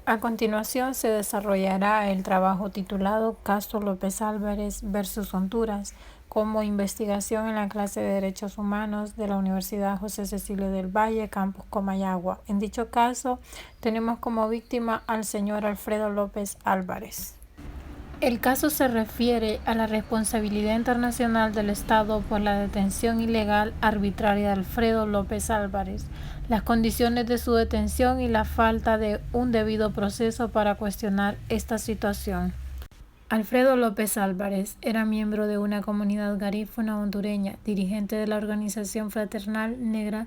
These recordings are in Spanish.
A continuación se desarrollará el trabajo titulado Caso López Álvarez versus Honduras como investigación en la clase de Derechos Humanos de la Universidad José Cecilio del Valle, Campus Comayagua. En dicho caso, tenemos como víctima al señor Alfredo López Álvarez. El caso se refiere a la responsabilidad internacional del Estado por la detención ilegal arbitraria de Alfredo López Álvarez, las condiciones de su detención y la falta de un debido proceso para cuestionar esta situación. Alfredo López Álvarez era miembro de una comunidad garífuna hondureña, dirigente de la Organización Fraternal Negra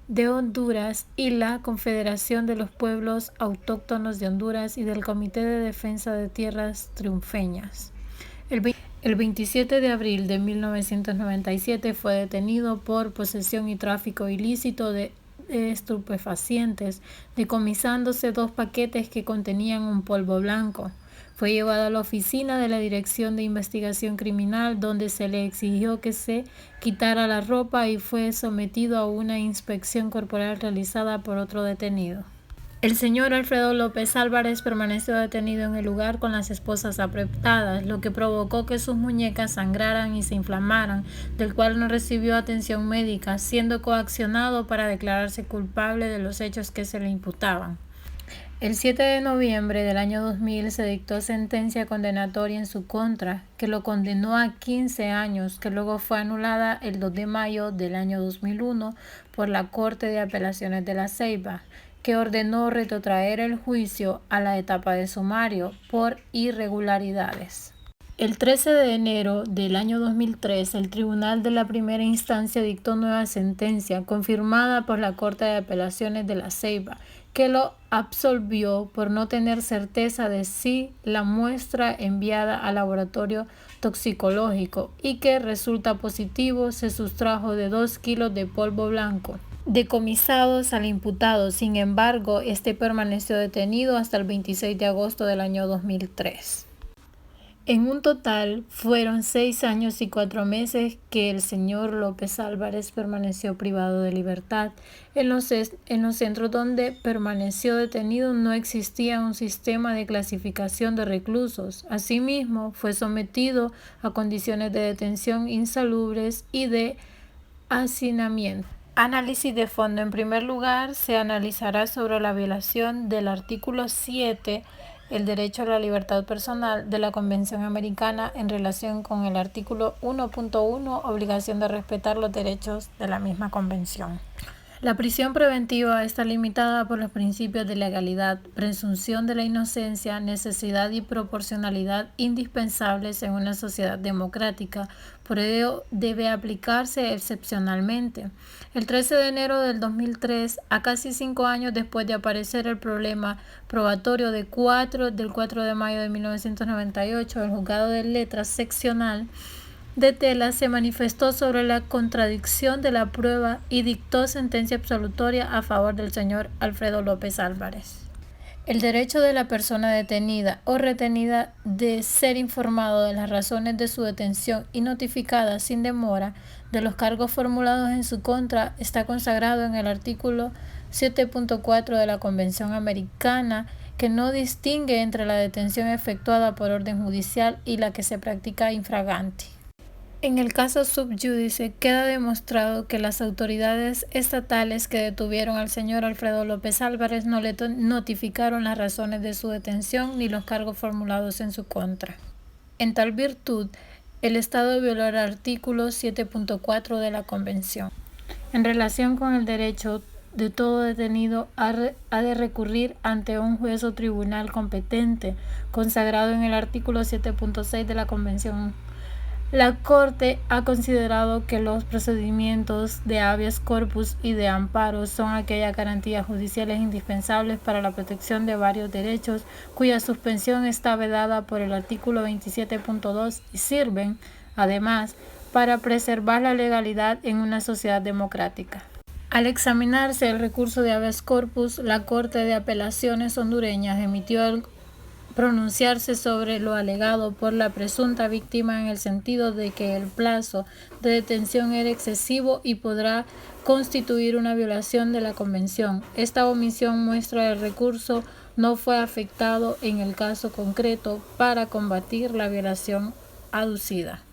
de Honduras y la Confederación de los Pueblos Autóctonos de Honduras y del Comité de Defensa de Tierras Triunfeñas. El 27 de abril de 1997 fue detenido por posesión y tráfico ilícito de estupefacientes, decomisándose 2 paquetes que contenían un polvo blanco. Fue llevado a la oficina de la Dirección de Investigación Criminal, donde se le exigió que se quitara la ropa y fue sometido a una inspección corporal realizada por otro detenido. El señor Alfredo López Álvarez permaneció detenido en el lugar con las esposas apretadas, lo que provocó que sus muñecas sangraran y se inflamaran, del cual no recibió atención médica, siendo coaccionado para declararse culpable de los hechos que se le imputaban. El 7 de noviembre del año 2000 se dictó sentencia condenatoria en su contra, que lo condenó a 15 años, que luego fue anulada el 2 de mayo del año 2001 por la Corte de Apelaciones de La Ceiba, que ordenó retrotraer el juicio a la etapa de sumario por irregularidades. El 13 de enero del año 2003, el Tribunal de la Primera Instancia dictó nueva sentencia, confirmada por la Corte de Apelaciones de La Ceiba, que lo absolvió por no tener certeza de si la muestra enviada al laboratorio toxicológico y que resulta positivo se sustrajo de 2 kilos de polvo blanco decomisados al imputado. Sin embargo, este permaneció detenido hasta el 26 de agosto del año 2003. En un total, fueron 6 años y 4 meses que el señor López Álvarez permaneció privado de libertad. En los centros donde permaneció detenido no existía un sistema de clasificación de reclusos. Asimismo, fue sometido a condiciones de detención insalubres y de hacinamiento. Análisis de fondo. En primer lugar, se analizará sobre la violación del artículo 7, el derecho a la libertad personal de la Convención Americana en relación con el artículo 1.1, obligación de respetar los derechos de la misma convención. La prisión preventiva está limitada por los principios de legalidad, presunción de la inocencia, necesidad y proporcionalidad indispensables en una sociedad democrática. Por ello, debe aplicarse excepcionalmente. El 13 de enero del 2003, a casi 5 años después de aparecer el problema probatorio del 4 de mayo de 1998, el Juzgado de Letras Seccional de Tela se manifestó sobre la contradicción de la prueba y dictó sentencia absolutoria a favor del señor Alfredo López Álvarez. El derecho de la persona detenida o retenida de ser informado de las razones de su detención y notificada sin demora de los cargos formulados en su contra está consagrado en el artículo 7.4 de la Convención Americana, que no distingue entre la detención efectuada por orden judicial y la que se practica infraganti. En el caso sub judice queda demostrado que las autoridades estatales que detuvieron al señor Alfredo López Álvarez no le notificaron las razones de su detención ni los cargos formulados en su contra. En tal virtud, el Estado violó el artículo 7.4 de la Convención. En relación con el derecho de todo detenido ha de recurrir ante un juez o tribunal competente, consagrado en el artículo 7.6 de la Convención. La Corte ha considerado que los procedimientos de habeas corpus y de amparo son aquellas garantías judiciales indispensables para la protección de varios derechos cuya suspensión está vedada por el artículo 27.2 y sirven, además, para preservar la legalidad en una sociedad democrática. Al examinarse el recurso de habeas corpus, la Corte de Apelaciones hondureñas emitió el pronunciarse sobre lo alegado por la presunta víctima en el sentido de que el plazo de detención era excesivo y podrá constituir una violación de la Convención. Esta omisión muestra el recurso no fue afectado en el caso concreto para combatir la violación aducida.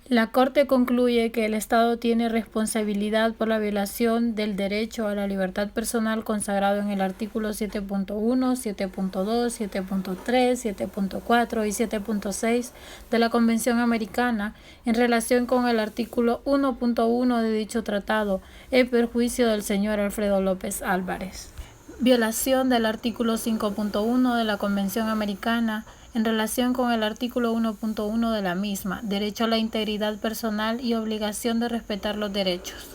La Corte concluye que el Estado tiene responsabilidad por la violación del derecho a la libertad personal consagrado en el artículo 7.1, 7.2, 7.3, 7.4 y 7.6 de la Convención Americana en relación con el artículo 1.1 de dicho tratado, en perjuicio del señor Alfredo López Álvarez. Violación del artículo 5.1 de la Convención Americana en relación con el artículo 1.1 de la misma, derecho a la integridad personal y obligación de respetar los derechos.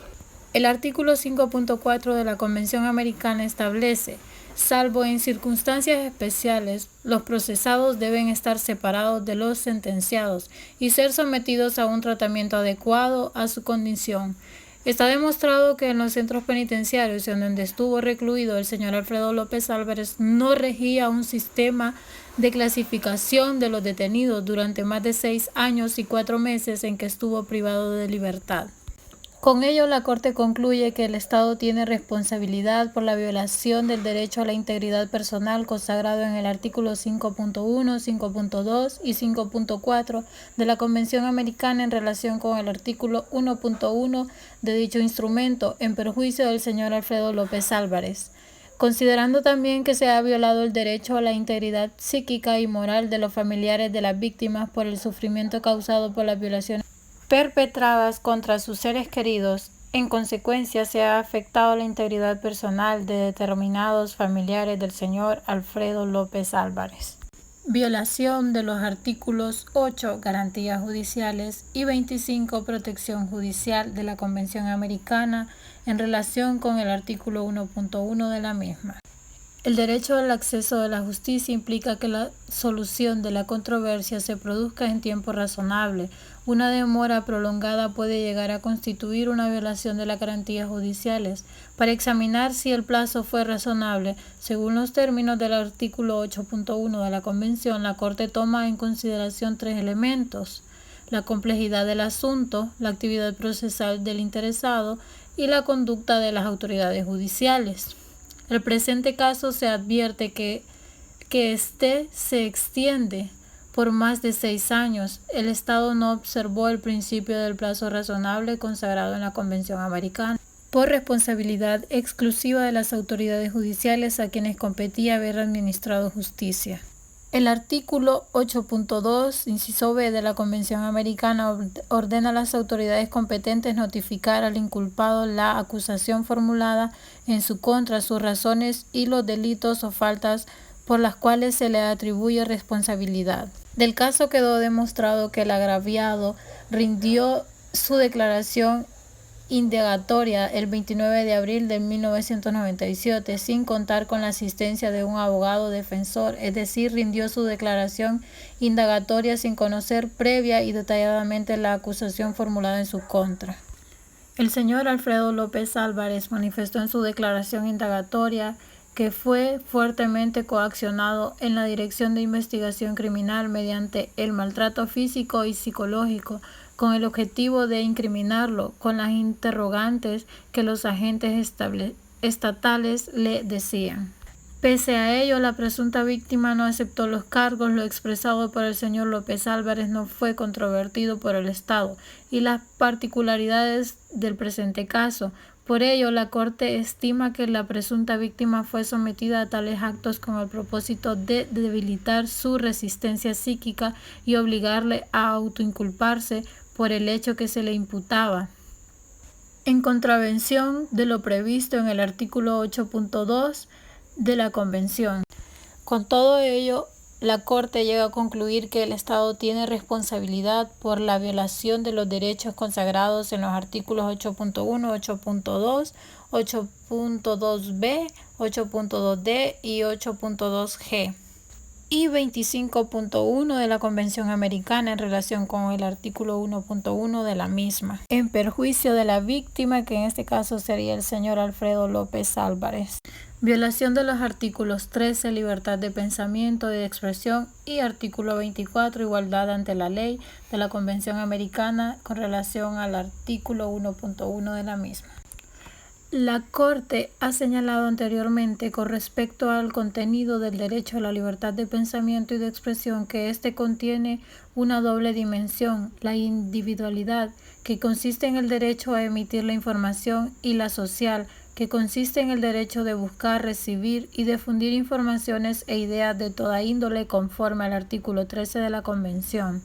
El artículo 5.4 de la Convención Americana establece, salvo en circunstancias especiales, los procesados deben estar separados de los sentenciados y ser sometidos a un tratamiento adecuado a su condición. Está demostrado que en los centros penitenciarios en donde estuvo recluido el señor Alfredo López Álvarez no regía un sistema de clasificación de los detenidos durante más de 6 años y 4 meses en que estuvo privado de libertad. Con ello, la Corte concluye que el Estado tiene responsabilidad por la violación del derecho a la integridad personal consagrado en el artículo 5.1, 5.2 y 5.4 de la Convención Americana en relación con el artículo 1.1 de dicho instrumento en perjuicio del señor Alfredo López Álvarez, considerando también que se ha violado el derecho a la integridad psíquica y moral de los familiares de las víctimas por el sufrimiento causado por las violaciones perpetradas contra sus seres queridos. En consecuencia, se ha afectado la integridad personal de determinados familiares del señor Alfredo López Álvarez. Violación de los artículos 8, garantías judiciales, y 25, protección judicial de la Convención Americana en relación con el artículo 1.1 de la misma. El derecho al acceso a la justicia implica que la solución de la controversia se produzca en tiempo razonable. Una demora prolongada puede llegar a constituir una violación de las garantías judiciales. Para examinar si el plazo fue razonable, según los términos del artículo 8.1 de la Convención, la Corte toma en consideración 3 elementos: la complejidad del asunto, la actividad procesal del interesado y la conducta de las autoridades judiciales. El presente caso se advierte que éste se extiende por más de 6 años. El Estado no observó el principio del plazo razonable consagrado en la Convención Americana, por responsabilidad exclusiva de las autoridades judiciales a quienes competía haber administrado justicia. El artículo 8.2, inciso B de la Convención Americana ordena a las autoridades competentes notificar al inculpado la acusación formulada en su contra, sus razones y los delitos o faltas por las cuales se le atribuye responsabilidad. Del caso quedó demostrado que el agraviado rindió su declaración indagatoria el 29 de abril de 1997 sin contar con la asistencia de un abogado defensor, es decir, rindió su declaración indagatoria sin conocer previa y detalladamente la acusación formulada en su contra. El señor Alfredo López Álvarez manifestó en su declaración indagatoria que fue fuertemente coaccionado en la Dirección de Investigación Criminal mediante el maltrato físico y psicológico, con el objetivo de incriminarlo con las interrogantes que los agentes estatales le decían. Pese a ello, la presunta víctima no aceptó los cargos. Lo expresado por el señor López Álvarez no fue controvertido por el Estado y las particularidades del presente caso. Por ello, la Corte estima que la presunta víctima fue sometida a tales actos con el propósito de debilitar su resistencia psíquica y obligarle a autoinculparse por el hecho que se le imputaba, en contravención de lo previsto en el artículo 8.2 de la Convención. Con todo ello, la Corte llega a concluir que el Estado tiene responsabilidad por la violación de los derechos consagrados en los artículos 8.1, 8.2, 8.2b, 8.2d y 8.2g. Y 25.1 de la Convención Americana en relación con el artículo 1.1 de la misma, en perjuicio de la víctima, que en este caso sería el señor Alfredo López Álvarez. Violación de los artículos 13, libertad de pensamiento y de expresión, y artículo 24, igualdad ante la ley de la Convención Americana con relación al artículo 1.1 de la misma. La Corte ha señalado anteriormente con respecto al contenido del derecho a la libertad de pensamiento y de expresión que éste contiene una doble dimensión, la individualidad, que consiste en el derecho a emitir la información, y la social, que consiste en el derecho de buscar, recibir y difundir informaciones e ideas de toda índole conforme al artículo 13 de la Convención.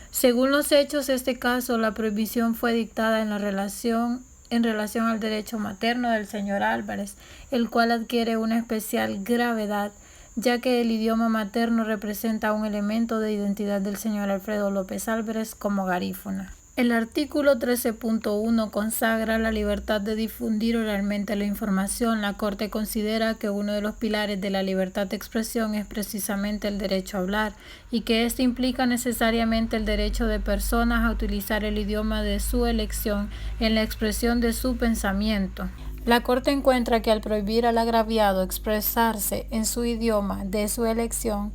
Según los hechos de este caso, la prohibición fue dictada en relación al derecho materno del señor Álvarez, el cual adquiere una especial gravedad, ya que el idioma materno representa un elemento de identidad del señor Alfredo López Álvarez como garífuna. El artículo 13.1 consagra la libertad de difundir oralmente la información. La Corte considera que uno de los pilares de la libertad de expresión es precisamente el derecho a hablar, y que esto implica necesariamente el derecho de personas a utilizar el idioma de su elección en la expresión de su pensamiento. La Corte encuentra que al prohibir al agraviado expresarse en su idioma de su elección,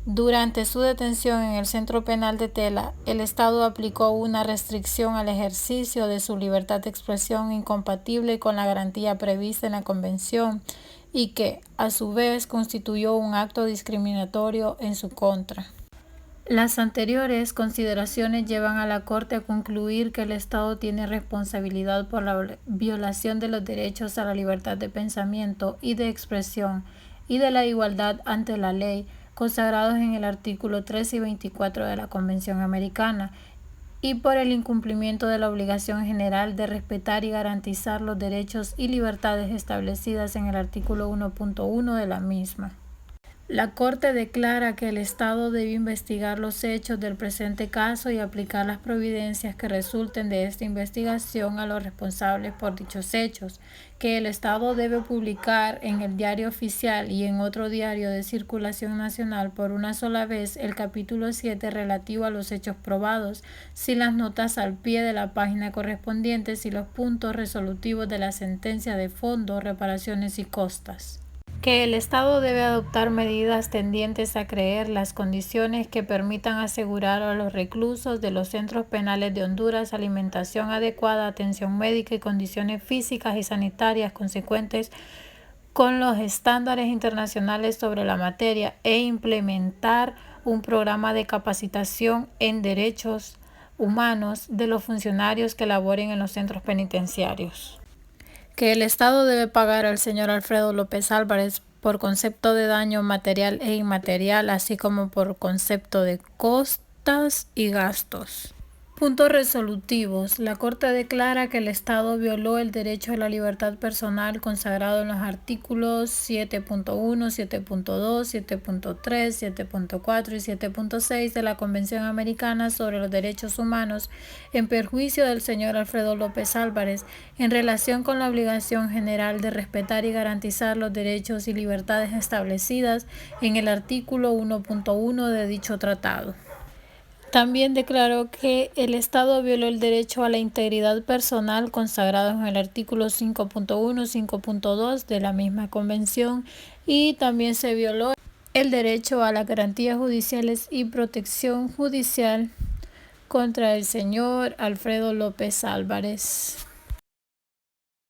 durante su detención en el Centro Penal de Tela, el Estado aplicó una restricción al ejercicio de su libertad de expresión incompatible con la garantía prevista en la Convención, y que, a su vez, constituyó un acto discriminatorio en su contra. Las anteriores consideraciones llevan a la Corte a concluir que el Estado tiene responsabilidad por la violación de los derechos a la libertad de pensamiento y de expresión y de la igualdad ante la ley, consagrados en el artículo 13 y 24 de la Convención Americana, y por el incumplimiento de la obligación general de respetar y garantizar los derechos y libertades establecidas en el artículo 1.1 de la misma. La Corte declara que el Estado debe investigar los hechos del presente caso y aplicar las providencias que resulten de esta investigación a los responsables por dichos hechos, que el Estado debe publicar en el Diario Oficial y en otro diario de circulación nacional por una sola vez el capítulo 7 relativo a los hechos probados, sin las notas al pie de la página correspondientes y los puntos resolutivos de la sentencia de fondo, reparaciones y costas. Que el Estado debe adoptar medidas tendientes a crear las condiciones que permitan asegurar a los reclusos de los centros penales de Honduras alimentación adecuada, atención médica y condiciones físicas y sanitarias consecuentes con los estándares internacionales sobre la materia, e implementar un programa de capacitación en derechos humanos de los funcionarios que laboren en los centros penitenciarios. Que el Estado debe pagar al señor Alfredo López Álvarez por concepto de daño material e inmaterial, así como por concepto de costas y gastos. Puntos resolutivos. La Corte declara que el Estado violó el derecho a la libertad personal consagrado en los artículos 7.1, 7.2, 7.3, 7.4 y 7.6 de la Convención Americana sobre los Derechos Humanos en perjuicio del señor Alfredo López Álvarez en relación con la obligación general de respetar y garantizar los derechos y libertades establecidas en el artículo 1.1 de dicho tratado. También declaró que el Estado violó el derecho a la integridad personal consagrado en el artículo 5.1, 5.2 de la misma convención, y también se violó el derecho a las garantías judiciales y protección judicial contra el señor Alfredo López Álvarez.